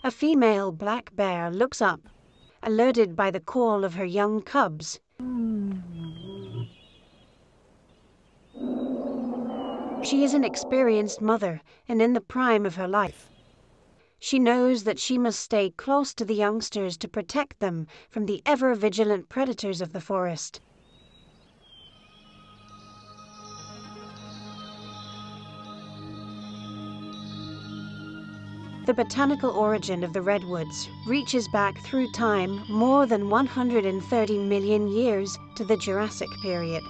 A female black bear looks up, alerted by the call of her young cubs. She is an experienced mother and in the prime of her life. She knows that she must stay close to the youngsters to protect them from the ever-vigilant predators of the forest. The botanical origin of the redwoods reaches back through time more than 130 million years to the Jurassic period.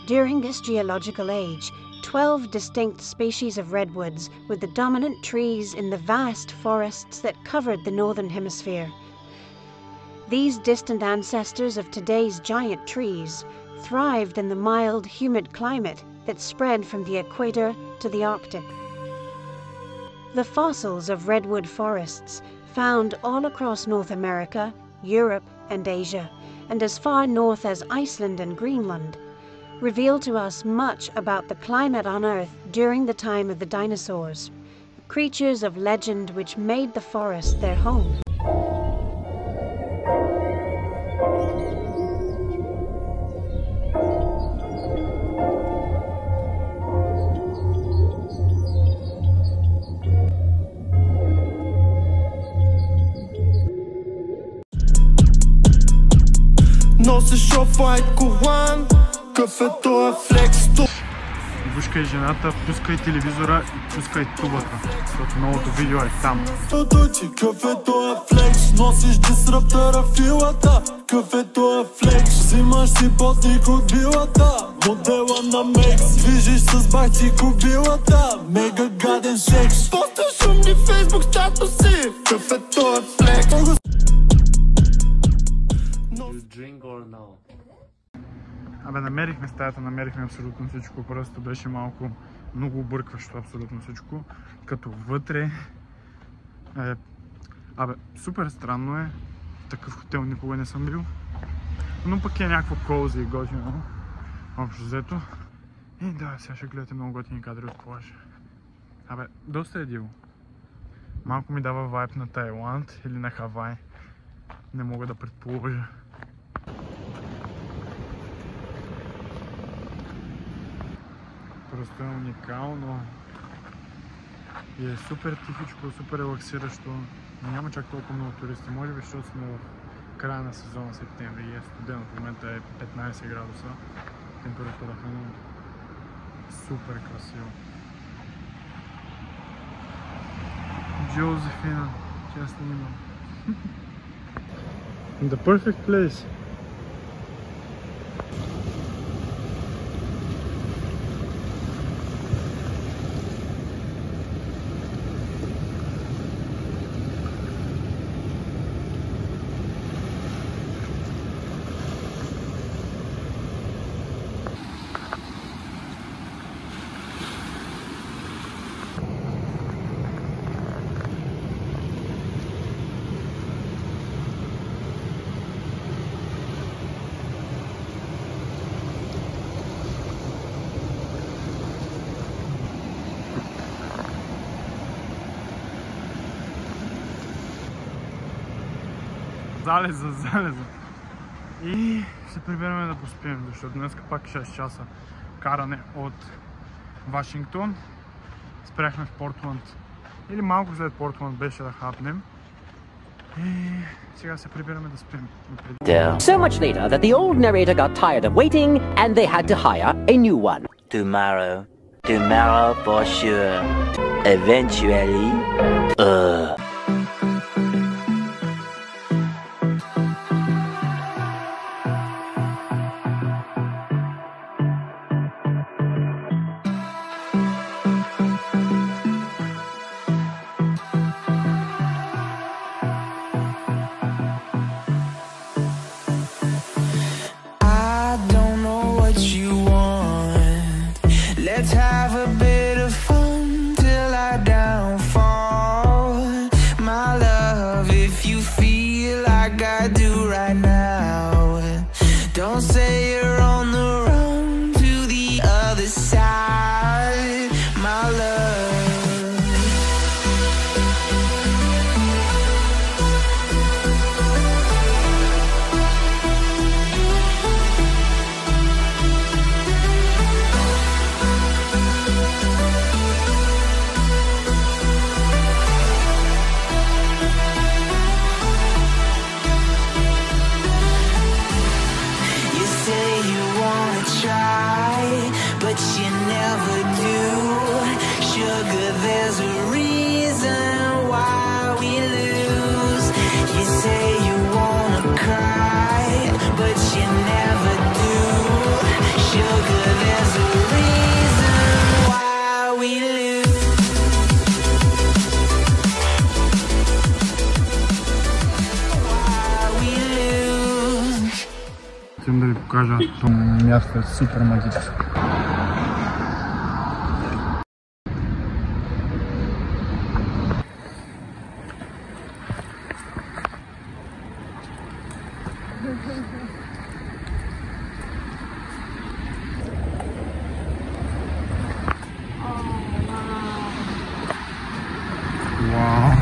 During this geological age, 12 distinct species of redwoods were the dominant trees in the vast forests that covered the northern hemisphere. These distant ancestors of today's giant trees thrived in the mild, humid climate that spread from the equator to the Arctic. The fossils of redwood forests, found all across North America, Europe, and Asia, and as far north as Iceland and Greenland, reveal to us much about the climate on Earth during the time of the dinosaurs, creatures of legend which made the forest their home. Носиш оф-вайт колан, кафето е флекс. Бушкай жената, пускай телевизора и пускай тубата, защото новото видео е там. Кафето е флекс, носиш дисраптора филата. Кафето е флекс, взимаш си потник от билата. Модела на Мекс, движиш с бахти кобилата. Мега гаден секс, посташ шумни фейсбук статуси. Кафето е флекс. Абе, намерихме стаята, намерихме абсолютно всичко, просто беше малко много объркващо абсолютно всичко, като вътре абе, супер странно е, в такъв хотел никога не съм бил, но пък е някакво кози и готино, общо взето. И да, сега ще гледате много готини кадри от плажа. Абе, доста е диво. Малко ми дава вайб на Тайланд или на Хавай, не мога да предположа. Просто е уникално и е супер тихичко, супер релаксиращо. Няма чак толкова много туристи, може би, защото сме в края на сезона септември и е студено. В момента е 15 градуса температурата, но супер красиво. Джозефина, тя снимам. The perfect place. Залеза. И се прибираме да поспим, защото днес пак 6 часа каране от Вашингтон. Спряхме в Портланд. Или малко след Портланд беше да хапнем. И сега се прибираме да спим. So much later that the old narrator got tired of waiting and they had to hire a new one. Tomorrow for sure. Eventually, let's have a bit of fun till I downfall. My love, if you feel like I do right now, don't say you're on the run to the other side, my love. покажа. Това място е супер магическо. Вау!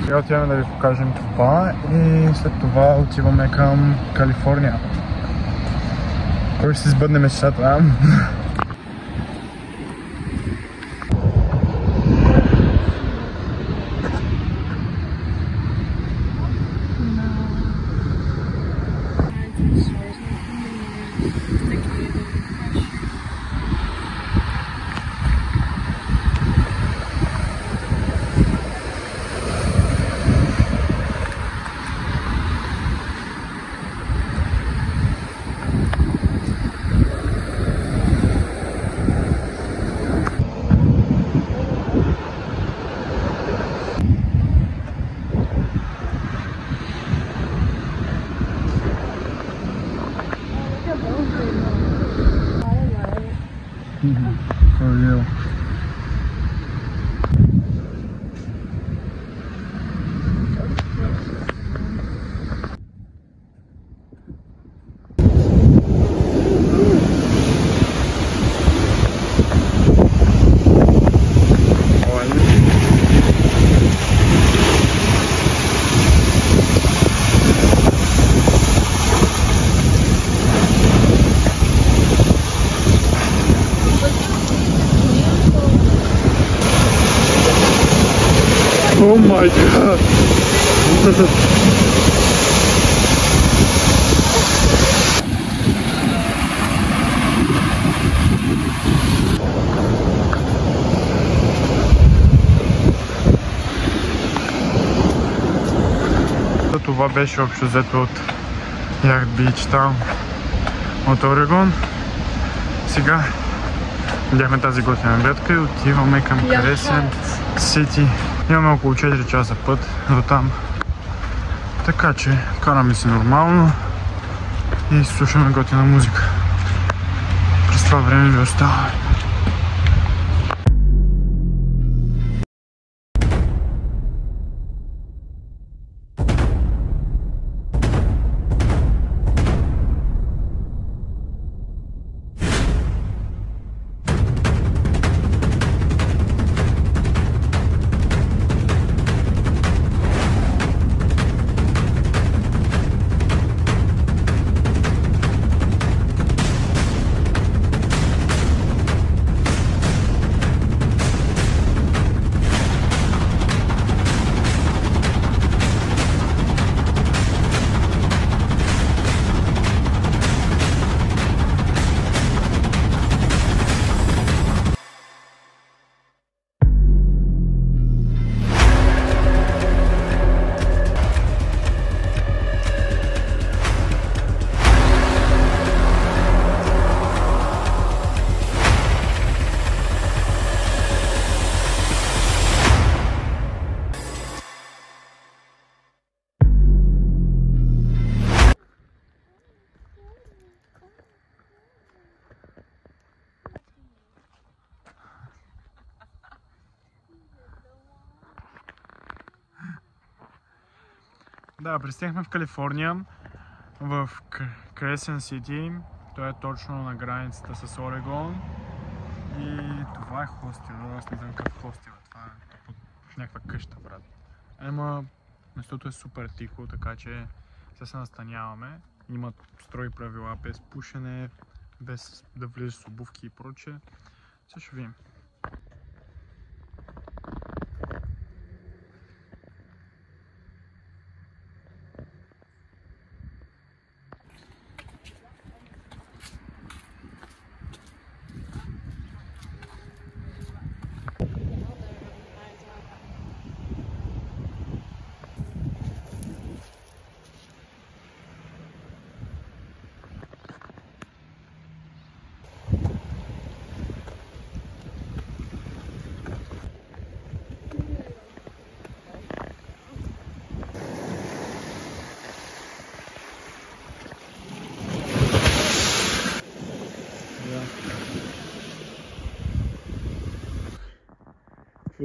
Сега отиваме да ви покажем това и след това отиваме към Калифорния. Кой ще си сбъдне мечтата? For real. Oh my god! Това беше общо взето от Yacht Beach Town от Орегон. Сега видяхме тази готина гледка и отиваме към Crescent City. Имаме около 4 часа път до там. Така че караме си нормално и слушаме готина музика. През това време ви остава. Да, пристигнахме в Калифорния, в Crescent City. Той е точно на границата с Орегон. И това е хостел. Аз не знам как хостел е. Това е в някаква къща, брат. Ема, местото е супер тихо, така че се настаняваме. Имат строги правила, без пушене, без да влизаш с обувки и прочее. Сега ще видим.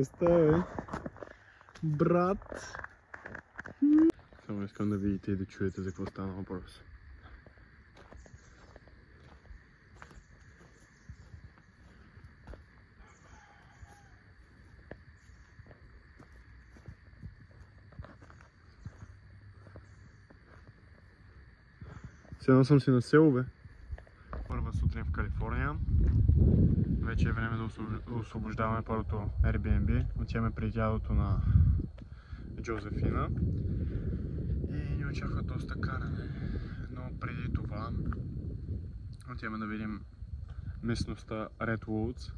крепостта, бе. Брат. Само искам да видите и да чуете за какво стана въпрос. Седнал съм си на село, бе. Първа сутрин в Калифорния. Вече е време да освобождаваме първото Airbnb. Отиваме при дядото на Джозефина. И ни очаква доста каране. Но преди това отиваме да видим местността Redwoods.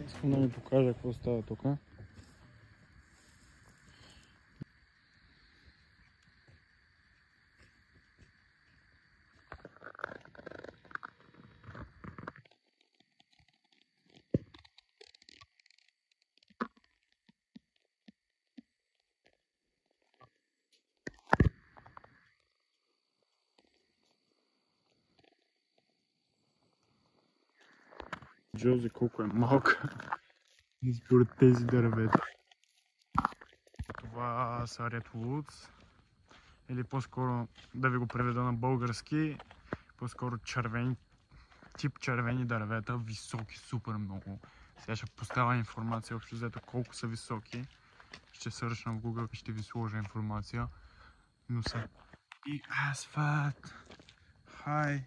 Искам да ви покажа какво става тук. Джози колко е малка според тези дървета. Това са Redwoods, или по-скоро да ви го преведа на български, по-скоро тип червени дървета, високи супер много. Сега ще поставя информация общо взето колко са високи. Ще сърчна в Google и ще ви сложа информация. Но са и асфалт. Хай!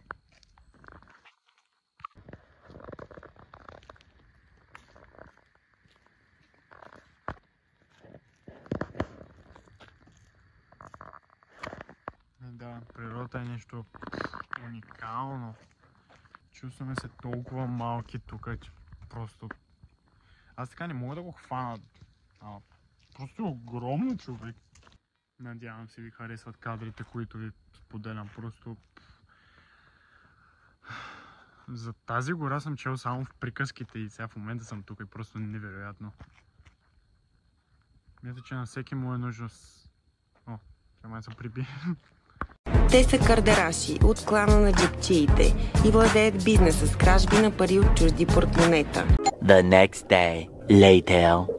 Да, природата е нещо уникално. Чувстваме се толкова малки тук, че просто... Аз така не мога да го хвана. Просто е огромно, човек. Надявам се ви харесват кадрите, които ви споделям. Просто... За тази гора съм чел само в приказките и сега в момента съм тук и просто невероятно. Мисля, че на всеки му е нужно с... О, трябва да се приби. Те са кардераши от клана на джипчиите и владеят бизнеса с кражби на пари от чужди портмонета. The next day, later.